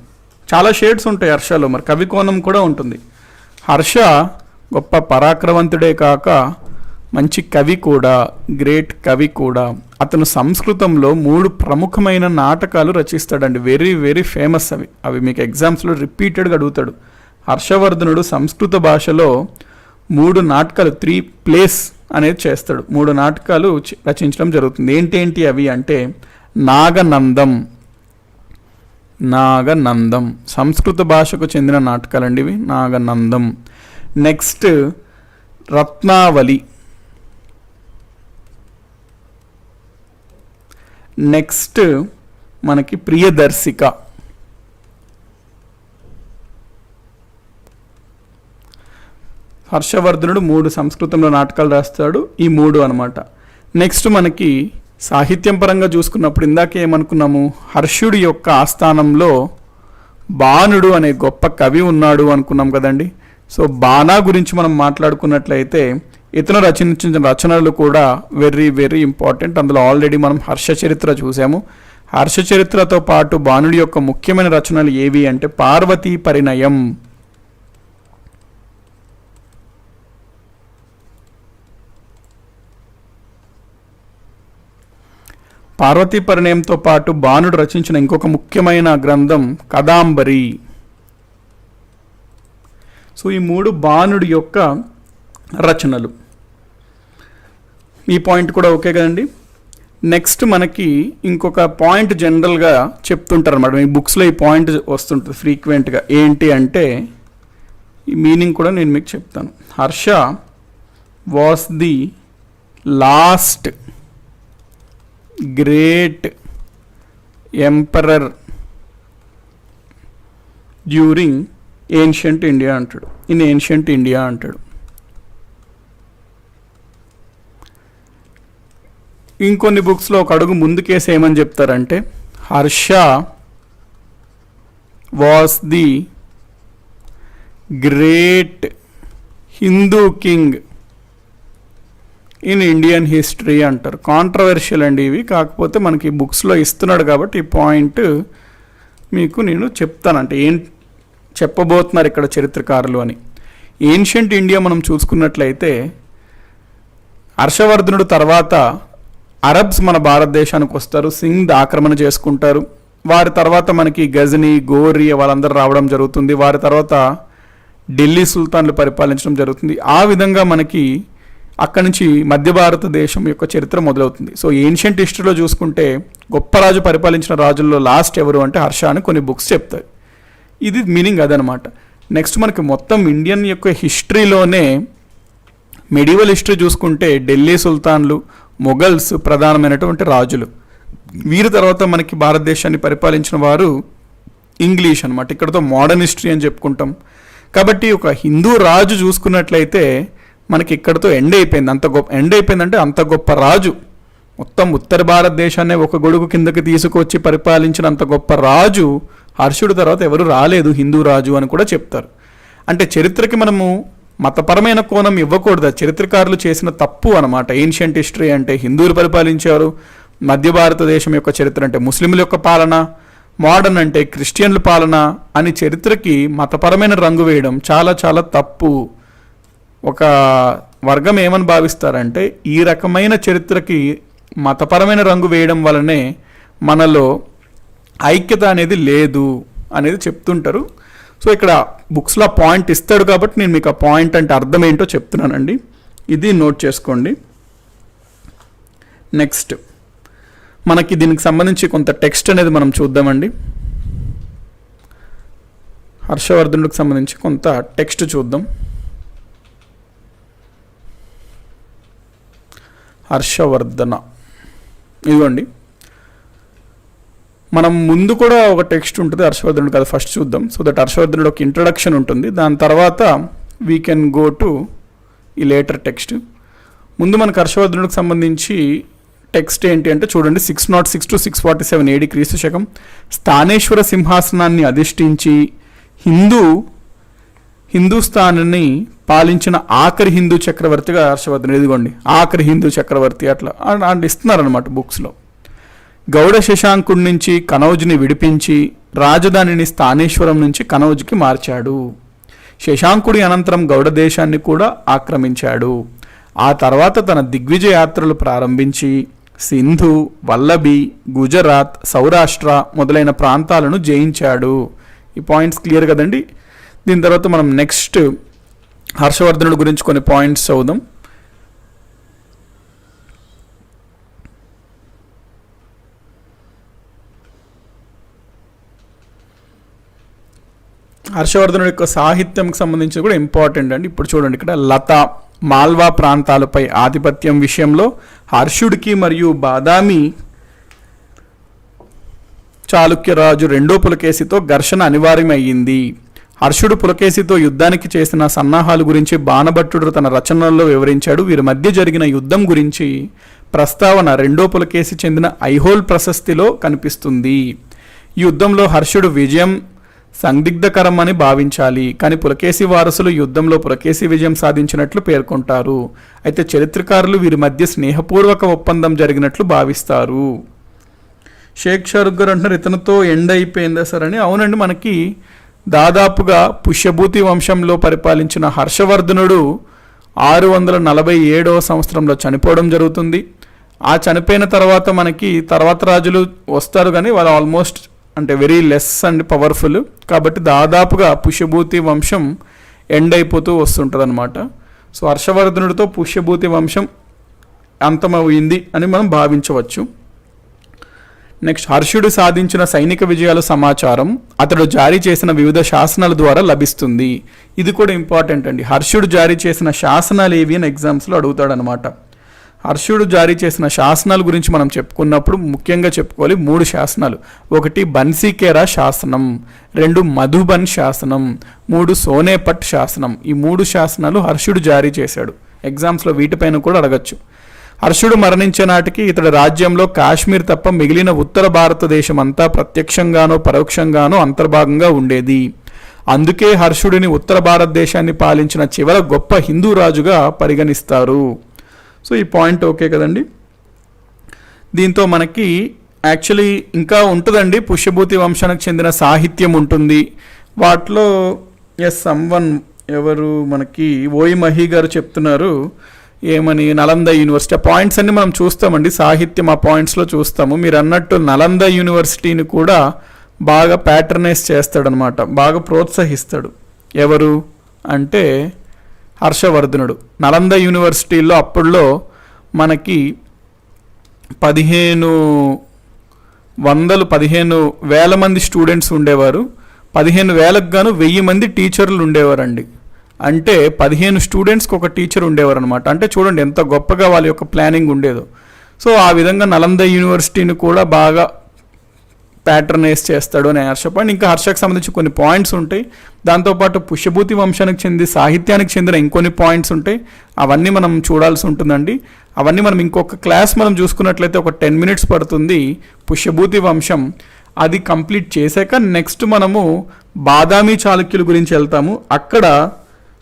చాలా షేడ్స్ ఉంటాయి హర్షలో, మరి కవి కోణం కూడా ఉంటుంది. హర్ష గొప్ప పరాక్రమవంతుడే కాక మంచి కవి కూడా, గ్రేట్ కవి కూడా. అతను సంస్కృతంలో 3 ప్రముఖమైన నాటకాలు రచిస్తాడండి. వెరీ వెరీ ఫేమస్ అవి మీకు ఎగ్జామ్స్లో రిపీటెడ్గా అడుగుతాడు. హర్షవర్ధనుడు సంస్కృత భాషలో 3 నాటకాలు, 3 ప్లేస్ అనేది చేస్తాడు. 3 నాటకాలు రచించడం జరుగుతుంది. ఏంటి అవి అంటే నాగనందం సంస్కృత భాషకు చెందిన నాటకాలండి ఇవి. నాగనందం. నెక్స్ట్ రత్నావళి. నెక్స్ట్ మనకి ప్రియదర్శిక. హర్షవర్ధనుడు 3 సంస్కృతంలో నాటకాలు రాస్తాడు. ఈ 3 అనమాట. నెక్స్ట్ మనకి సాహిత్యం పరంగా చూసుకున్నప్పుడు ఇందాక ఏమనుకున్నాము, హర్షుడి యొక్క ఆస్థానంలో బాణుడు అనే గొప్ప కవి ఉన్నాడు అనుకున్నాం కదండి. సో బాణా గురించి మనం మాట్లాడుకున్నట్లయితే ఇతను రచించిన రచనలు కూడా వెరీ వెరీ ఇంపార్టెంట్. అందులో ఆల్రెడీ మనం హర్ష చరిత్ర చూసాము. హర్ష చరిత్రతో పాటు బాణుడి యొక్క ముఖ్యమైన రచనలు ఏవి అంటే పార్వతీ పరిణయం. పార్వతీ పరిణయంతో పాటు బాణుడు రచించిన ఇంకొక ముఖ్యమైన గ్రంథం కదాంబరి. సో ఈ 3 బాణుడి యొక్క రచనలు. ఈ పాయింట్ కూడా ఓకే కదండి. నెక్స్ట్ మనకి ఇంకొక పాయింట్ జనరల్గా చెప్తుంటారు అన్నమాట, మీ బుక్స్లో ఈ పాయింట్ వస్తుంటుంది ఫ్రీక్వెంట్గా. ఏంటి అంటే ఈ మీనింగ్ కూడా నేను మీకు చెప్తాను. Harsha was the last great emperor during ancient India అంటాడు, ఇన్ ఏన్షియంట్ ఇండియా అంటాడు. ఇంకొన్ని బుక్స్లో ఒక అడుగు ముందుకేసి ఏమని చెప్తారంటే Harsha was the great Hindu king in Indian history అంటారు. కాంట్రవర్షియల్ అండి ఇవి, కాకపోతే మనకి బుక్స్లో ఇస్తున్నాడు కాబట్టి ఈ పాయింట్ మీకు నేను చెప్తానంటే ఏం చెప్పబోతున్నారు ఇక్కడ చరిత్రకారులు అని. ఏన్షియంట్ ఇండియా మనం చూసుకున్నట్లయితే హర్షవర్ధనుడు తర్వాత అరబ్స్ మన భారతదేశానికి వస్తారు, సింధ్ ఆక్రమణ చేసుకుంటారు. వారి తర్వాత మనకి గజనీ, గోరీ వాళ్ళందరూ రావడం జరుగుతుంది. వారి తర్వాత ఢిల్లీ సుల్తాన్లు పరిపాలించడం జరుగుతుంది. ఆ విధంగా మనకి అక్కడి నుంచి మధ్య భారతదేశం యొక్క చరిత్ర మొదలవుతుంది. సో ఏన్షియంట్ హిస్టరీలో చూసుకుంటే గొప్ప రాజు పరిపాలించిన రాజుల్లో లాస్ట్ ఎవరు అంటే హర్ష అని కొన్ని బుక్స్ చెప్తాయి. ఇది మీనింగ్ అదనమాట. నెక్స్ట్ మనకి మొత్తం ఇండియన్ యొక్క హిస్టరీలోనే మెడివల్ హిస్టరీ చూసుకుంటే ఢిల్లీ సుల్తాన్లు, మొఘల్స్ ప్రధానమైనటువంటి రాజులు. వీరి తర్వాత మనకి భారతదేశాన్ని పరిపాలించిన వారు ఇంగ్లీష్ అనమాట. ఇక్కడతో మోడర్న్ హిస్టరీ అని చెప్పుకుంటాం. కాబట్టి ఒక హిందూ రాజు చూసుకున్నట్లయితే మనకి ఇక్కడతో ఎండ్ అయిపోయింది. అయిపోయిందంటే అంత గొప్ప రాజు, మొత్తం ఉత్తర భారతదేశాన్ని ఒక గొడుగు కిందకి తీసుకొచ్చి పరిపాలించిన అంత గొప్ప రాజు హర్షుడు తర్వాత ఎవరు రాలేదు హిందూ రాజు అని కూడా చెప్తారు. అంటే చరిత్రకి మనము మతపరమైన కోణం ఇవ్వకూడదు, చరిత్రకారులు చేసిన తప్పు అనమాట. ఏన్షియంట్ హిస్టరీ అంటే హిందువులు పరిపాలించారు, మధ్య భారతదేశం యొక్క చరిత్ర అంటే ముస్లింల యొక్క పాలన, మోడర్న్ అంటే క్రిస్టియన్ల పాలన అని చరిత్రకి మతపరమైన రంగు వేయడం చాలా చాలా తప్పు. ఒక వర్గం ఏమని భావిస్తారంటే ఈ రకమైన చరిత్రకి మతపరమైన రంగు వేయడం వలనే మనలో ఐక్యత అనేది లేదు అనేది చెప్తుంటారు. సో ఇక్కడ బుక్స్లో పాయింట్ ఇస్తాడు కాబట్టి నేను మీకు ఆ పాయింట్ అంటే అర్థం ఏంటో చెప్తున్నానండి. ఇది నోట్ చేసుకోండి. నెక్స్ట్ మనకి దీనికి సంబంధించి కొంత టెక్స్ట్ అనేది మనం చూద్దామండి. హర్షవర్ధనుడికి సంబంధించి కొంత టెక్స్ట్ చూద్దాం. హర్షవర్ధన ఇదిగోండి. మనం ముందు కూడా ఒక టెక్స్ట్ ఉంటుంది హర్షవర్ధనుడు కదా, ఫస్ట్ చూద్దాం. సో దట్ హర్షవర్ధనుడు ఒక ఇంట్రడక్షన్ ఉంటుంది, దాని తర్వాత వీ కెన్ గో టు ఈ లేటర్ టెక్స్ట్. ముందు మనకు హర్షవర్ధనుడికి సంబంధించి టెక్స్ట్ ఏంటి అంటే చూడండి, 606 to 647 AD క్రీస్తు శకం స్థానేశ్వర సింహాసనాన్ని అధిష్ఠించి హిందూస్థాన్ని పాలించిన ఆఖరి హిందూ చక్రవర్తిగా హర్షవర్ధనుడు. ఇదిగోండి ఆఖరి హిందూ చక్రవర్తి అట్లా అంటే ఇస్తున్నారనమాట బుక్స్లో. గౌడ శశాంకుడి నుంచి కనౌజ్ని విడిపించి రాజధానిని స్థానేశ్వరం నుంచి కనౌజ్కి మార్చాడు. శశాంకుడి అనంతరం గౌడ దేశాన్ని కూడా ఆక్రమించాడు. ఆ తర్వాత తన దిగ్విజయ యాత్రలు ప్రారంభించి సింధు, వల్లభి, గుజరాత్, సౌరాష్ట్ర మొదలైన ప్రాంతాలను జయించాడు. ఈ పాయింట్స్ క్లియర్ కదండి. దీని తర్వాత మనం నెక్స్ట్ హర్షవర్ధనుడి గురించి కొన్ని పాయింట్స్ చదువుదాం. హర్షవర్ధనుడి యొక్క సాహిత్యంకి సంబంధించి కూడా ఇంపార్టెంట్ అండి. ఇప్పుడు చూడండి, ఇక్కడ లత, మాల్వా ప్రాంతాలపై ఆధిపత్యం విషయంలో హర్షుడికి మరియు బాదామి చాళుక్యరాజు రెండో పులకేశితో ఘర్షణ అనివార్యమయ్యింది. హర్షుడు పులకేశితో యుద్ధానికి చేసిన సన్నాహాల గురించి బాణభట్టుడు తన రచనల్లో వివరించాడు. వీరి మధ్య జరిగిన యుద్ధం గురించి ప్రస్తావన రెండో పులకేశి చెందిన ఐహోల్ ప్రశస్తిలో కనిపిస్తుంది. ఈ యుద్ధంలో హర్షుడు విజయం సందిగ్ధకరం అని భావించాలి, కానీ పులకేశి వారసులు యుద్ధంలో పులకేశి విజయం సాధించినట్లు పేర్కొంటారు. అయితే చరిత్రకారులు వీరి మధ్య స్నేహపూర్వక ఒప్పందం జరిగినట్లు భావిస్తారు. షేక్ షారుఖ్ గారు అంటున్నారు ఇతనితో ఎండ్ అయిపోయిందా సార్ అని. అవునండి, మనకి దాదాపుగా పుష్యభూతి వంశంలో పరిపాలించిన హర్షవర్ధనుడు 647వ సంవత్సరంలో చనిపోవడం జరుగుతుంది. ఆ చనిపోయిన తర్వాత మనకి తర్వాత రాజులు వస్తారు, కానీ వాళ్ళు ఆల్మోస్ట్ అంటే వెరీ లెస్ అండ్ పవర్ఫుల్. కాబట్టి దాదాపుగా పుష్యభూతి వంశం ఎండ్ అయిపోతూ వస్తుంటుంది అనమాట. సో హర్షవర్ధనుడితో పుష్యభూతి వంశం అంతమవుయింది అని మనం భావించవచ్చు. నెక్స్ట్, హర్షుడు సాధించిన సైనిక విజయాల సమాచారం అతడు జారీ చేసిన వివిధ శాసనాల ద్వారా లభిస్తుంది. ఇది కూడా ఇంపార్టెంట్ అండి. హర్షుడు జారీ చేసిన శాసనాలు ఏవి అని ఎగ్జామ్స్లో అడుగుతాడనమాట. హర్షుడు జారీ చేసిన శాసనాల గురించి మనం చెప్పుకున్నప్పుడు ముఖ్యంగా చెప్పుకోవాలి 3 శాసనాలు. 1 బన్సీకేరా శాసనం, 2 మధుబన్ శాసనం, 3 సోనేపట్ శాసనం. ఈ 3 శాసనాలు హర్షుడు జారీ చేశాడు. ఎగ్జామ్స్లో వీటిపైన కూడా అడగచ్చు. హర్షుడు మరణించే నాటికి ఇతడి రాజ్యంలో కాశ్మీర్ తప్ప మిగిలిన ఉత్తర భారతదేశం అంతా ప్రత్యక్షంగానో పరోక్షంగానో అంతర్భాగంగా ఉండేది. అందుకే హర్షుడిని ఉత్తర భారతదేశాన్ని పాలించిన చివరి గొప్ప హిందూ రాజుగా పరిగణిస్తారు. సో ఈ పాయింట్ ఓకే కదండి. దీంతో మనకి యాక్చువల్లీ ఇంకా ఉంటుందండి, పుష్యభూతి వంశానికి చెందిన సాహిత్యం ఉంటుంది. వాటిలో సమ్వన్ ఎవరు మనకి ఓయి మహి గారు చెప్తున్నారు ఏమని, నలంద యూనివర్సిటీ. ఆ పాయింట్స్ అన్ని మనం చూస్తామండి, సాహిత్యం ఆ పాయింట్స్లో చూస్తాము. మీరు అన్నట్టు నలంద యూనివర్సిటీని కూడా బాగా ప్యాటర్నైజ్ చేస్తాడనమాట, బాగా ప్రోత్సహిస్తాడు. ఎవరు అంటే హర్షవర్ధనుడు. నలంద యూనివర్సిటీలో అప్పుడులో మనకి 15,000 మంది స్టూడెంట్స్ ఉండేవారు. 15,000కు గాను 1000 మంది టీచర్లు ఉండేవారండి. అంటే 15 స్టూడెంట్స్కి ఒక టీచర్ ఉండేవారు అనమాట. అంటే చూడండి ఎంత గొప్పగా వాళ్ళ యొక్క ప్లానింగ్ ఉండేదో. సో ఆ విధంగా నలంద యూనివర్సిటీని కూడా బాగా ప్యాటర్నైజ్ చేస్తాడు అని హర్షపాండ్. ఇంకా హర్షకు సంబంధించి కొన్ని పాయింట్స్ ఉంటాయి. దాంతోపాటు పుష్యభూతి వంశానికి చెంది సాహిత్యానికి చెందిన ఇంకొన్ని పాయింట్స్ ఉంటాయి. అవన్నీ మనం చూడాల్సి ఉంటుందండి. అవన్నీ మనం ఇంకొక క్లాస్ మనం చూసుకున్నట్లయితే ఒక 10 minutes పడుతుంది పుష్యభూతి వంశం. అది కంప్లీట్ చేశాక నెక్స్ట్ మనము బాదామి చాళుక్యుల గురించి వెళ్తాము. అక్కడ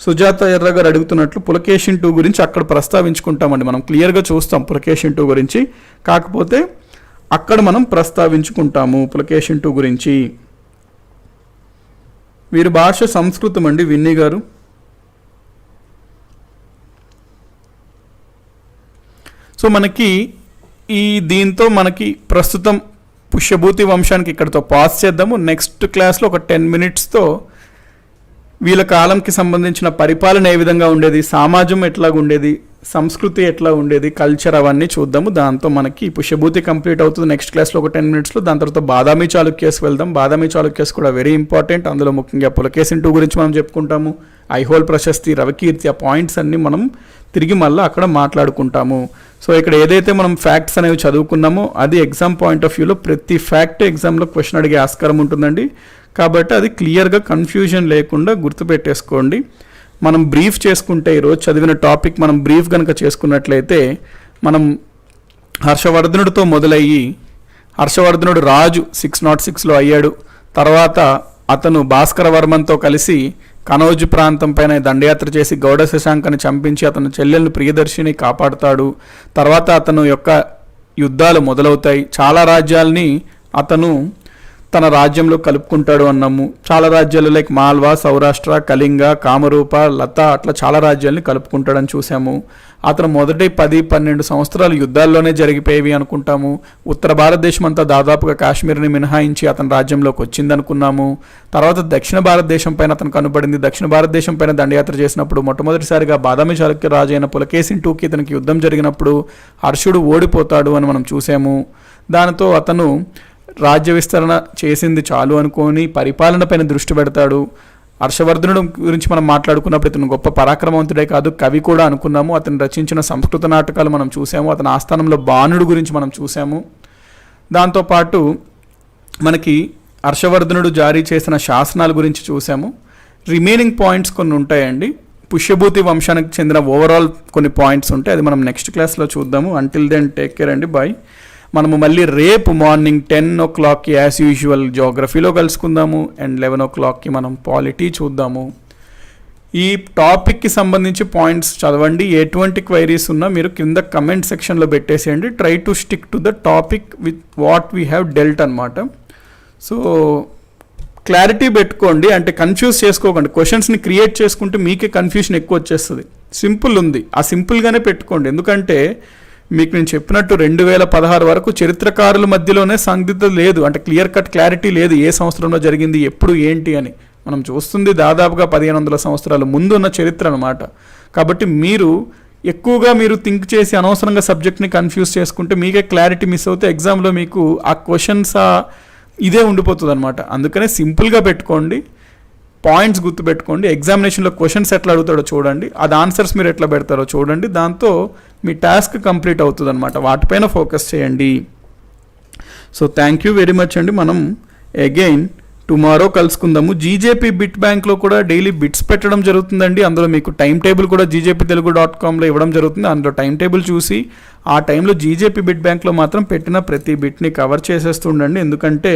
సుజాత ఎర్ర గారు అడుగుతున్నట్లు పులకేషిన్ 2 గురించి అక్కడ ప్రస్తావించుకుంటామండి. మనం క్లియర్గా చూస్తాం పులకేషిన్ 2 గురించి, కాకపోతే అక్కడ మనం ప్రస్తావించుకుంటాము పులకేషిన్ 2 గురించి. వీరి భాష సంస్కృతం అండి, విన్నీ గారు. సో మనకి దీంతో మనకి ప్రస్తుతం పుష్యభూతి వంశానికి ఇక్కడతో పాస్ చేద్దాము. నెక్స్ట్ క్లాస్లో ఒక 10 minutesతో వీళ్ళ కాలంకి సంబంధించిన పరిపాలన ఏ విధంగా ఉండేది, సమాజం ఎట్లాగా ఉండేది, సంస్కృతి ఎట్లా ఉండేది, కల్చర్, అవన్నీ చూద్దాము. దాంతో మనకి పుష్యభూతి కంప్లీట్ అవుతుంది నెక్స్ట్ క్లాస్లో ఒక 10 minutesలో. దాని తర్వాత బాదామి చాళుక్యస్ వెళ్దాం. బాదామి చాళుక్యస్ కూడా వెరీ ఇంపార్టెంట్. అందులో ముఖ్యంగా పులకేశిన్ 2 గురించి మనం చెప్పుకుంటాము. ఐహోల్ ప్రశస్తి, రవికీర్తి, ఆ పాయింట్స్ అన్నీ మనం తిరిగి మళ్ళీ అక్కడ మాట్లాడుకుంటాము. సో ఇక్కడ ఏదైతే మనం ఫ్యాక్ట్స్ అనేవి చదువుకున్నామో అది ఎగ్జామ్ పాయింట్ ఆఫ్ వ్యూలో ప్రతి ఫ్యాక్ట్ ఎగ్జామ్లో క్వశ్చన్ అడిగే ఆస్కారం ఉంటుందండి. కాబట్టి అది క్లియర్గా కన్ఫ్యూజన్ లేకుండా గుర్తుపెట్టేసుకోండి. మనం బ్రీఫ్ చేసుకుంటే ఈరోజు చదివిన టాపిక్ మనం బ్రీఫ్ కనుక చేసుకున్నట్లయితే మనం హర్షవర్ధనుడితో మొదలయ్యి హర్షవర్ధనుడు రాజు 606లో అయ్యాడు. తర్వాత అతను భాస్కర వర్మన్తో కలిసి కనౌజ్ ప్రాంతం పైన దండయాత్ర చేసి గౌడ శశాంకని చంపించి అతని చెల్లెలను ప్రియదర్శిని కాపాడుతాడు. తర్వాత అతను యొక్క యుద్ధాలు మొదలవుతాయి. చాలా రాజ్యాల్ని అతను తన రాజ్యంలో కలుపుకుంటాడు అన్నాము. చాలా రాజ్యాలు లైక్ మాల్వా, సౌరాష్ట్ర, కళింగ, కామరూప, లత, అట్లా చాలా రాజ్యాల్ని కలుపుకుంటాడని చూసాము. అతను మొదటి 10-12 సంవత్సరాలు యుద్ధాల్లోనే జరిగిపోయేవి అనుకుంటాము. ఉత్తర భారతదేశం అంతా దాదాపుగా కాశ్మీర్ని మినహాయించి అతని రాజ్యంలోకి వచ్చింది అనుకున్నాము. తర్వాత దక్షిణ భారతదేశం పైన అతను కనబడింది. దక్షిణ భారతదేశం పైన దండయాత్ర చేసినప్పుడు మొట్టమొదటిసారిగా బాదామి చాళుక్య రాజు అయిన పులకేశిన్ 2కి ఇతనికి యుద్ధం జరిగినప్పుడు హర్షుడు ఓడిపోతాడు అని మనం చూసాము. దానితో అతను రాజ్య విస్తరణ చేసింది చాలు అనుకొని పరిపాలన పైన దృష్టి పెడతాడు. హర్షవర్ధనుడు గురించి మనం మాట్లాడుకున్నప్పుడు ఇతను గొప్ప పరాక్రమవంతుడే కాదు, కవి కూడా అనుకున్నాము. అతను రచించిన సంస్కృత నాటకాలు మనం చూసాము. అతని ఆస్థానంలో బాణుడు గురించి మనం చూసాము. దాంతోపాటు మనకి హర్షవర్ధనుడు జారీ చేసిన శాసనాల గురించి చూసాము. రిమైనింగ్ పాయింట్స్ కొన్ని ఉంటాయండి. పుష్యభూతి వంశానికి చెందిన ఓవరాల్ కొన్ని పాయింట్స్ ఉంటాయి. అది మనం నెక్స్ట్ క్లాస్లో చూద్దాము. అంటిల్ దెన్ టేక్ కేర్ అండి, బాయ్. మనము మళ్ళీ రేపు మార్నింగ్ 10 o'clockకి యాజ్ యూజువల్ జోగ్రఫీలో కలుసుకుందాము. అండ్ 11 o'clockకి మనం పాలిటీ చూద్దాము. ఈ టాపిక్కి సంబంధించి పాయింట్స్ చదవండి. ఎటువంటి క్వైరీస్ ఉన్నా మీరు కింద కమెంట్ సెక్షన్లో పెట్టేసేయండి. Try to stick to the topic with what we have dwelt అనమాట. సో క్లారిటీ పెట్టుకోండి, అంటే కన్ఫ్యూజ్ చేసుకోకండి. క్వశ్చన్స్ని క్రియేట్ చేసుకుంటే మీకే కన్ఫ్యూషన్ ఎక్కువ వచ్చేస్తుంది. సింపుల్ ఉంది, ఆ సింపుల్గానే పెట్టుకోండి. ఎందుకంటే మీకు నేను చెప్పినట్టు 2016 వరకు చరిత్రకారుల మధ్యలోనే సందిగ్ధత లేదు, అంటే క్లియర్ కట్ క్లారిటీ లేదు ఏ సంవత్సరంలో జరిగింది, ఎప్పుడు, ఏంటి అని. మనం చూస్తుంది దాదాపుగా 1500 సంవత్సరాల ముందు ఉన్న చరిత్ర అనమాట. కాబట్టి మీరు ఎక్కువగా మీరు థింక్ చేసి అనవసరంగా సబ్జెక్ట్ని కన్ఫ్యూజ్ చేసుకుంటే మీకే క్లారిటీ మిస్ అవుతే ఎగ్జామ్లో మీకు ఆ క్వశ్చన్స్ ఇదే ఉండిపోతుంది అనమాట. అందుకనే సింపుల్గా పెట్టుకోండి, పాయింట్స్ గుర్తుపెట్టుకోండి, ఎగ్జామినేషన్లో క్వశ్చన్స్ ఎట్లా అడుగుతాడో చూడండి, అది ఆన్సర్స్ మీరు ఎట్లా పెడతారో చూడండి, దాంతో మీ టాస్క్ కంప్లీట్ అవుతుంది అనమాట. వాటిపైన ఫోకస్ చేయండి. So thank you very much అండి. మనం అగైన్ టుమారో కలుసుకుందాము. జీజేపీ బిట్ బ్యాంక్లో కూడా డైలీ బిట్స్ పెట్టడం జరుగుతుందండి. అందులో మీకు టైం టేబుల్ కూడా GJPtelugu.comలో ఇవ్వడం జరుగుతుంది. అందులో టైం టేబుల్ చూసి ఆ టైంలో జీజేపీ బిట్ బ్యాంక్లో మాత్రం పెట్టిన ప్రతి బిట్ని కవర్ చేసేస్తుండండి. ఎందుకంటే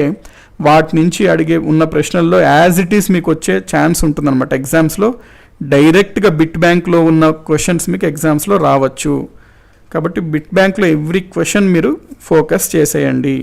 వాటి నుంచి అడిగే ఉన్న ప్రశ్నల్లో యాజ్ ఇట్ ఈస్ మీకు వచ్చే ఛాన్స్ ఉంటుందన్నమాట. ఎగ్జామ్స్లో డైరెక్ట్గా బిట్ బ్యాంక్లో ఉన్న క్వశ్చన్స్ మీకు ఎగ్జామ్స్లో రావచ్చు. కాబట్టి బిట్ బ్యాంక్లో ఎవ్రీ క్వశ్చన్ మీరు ఫోకస్ చేసేయండి.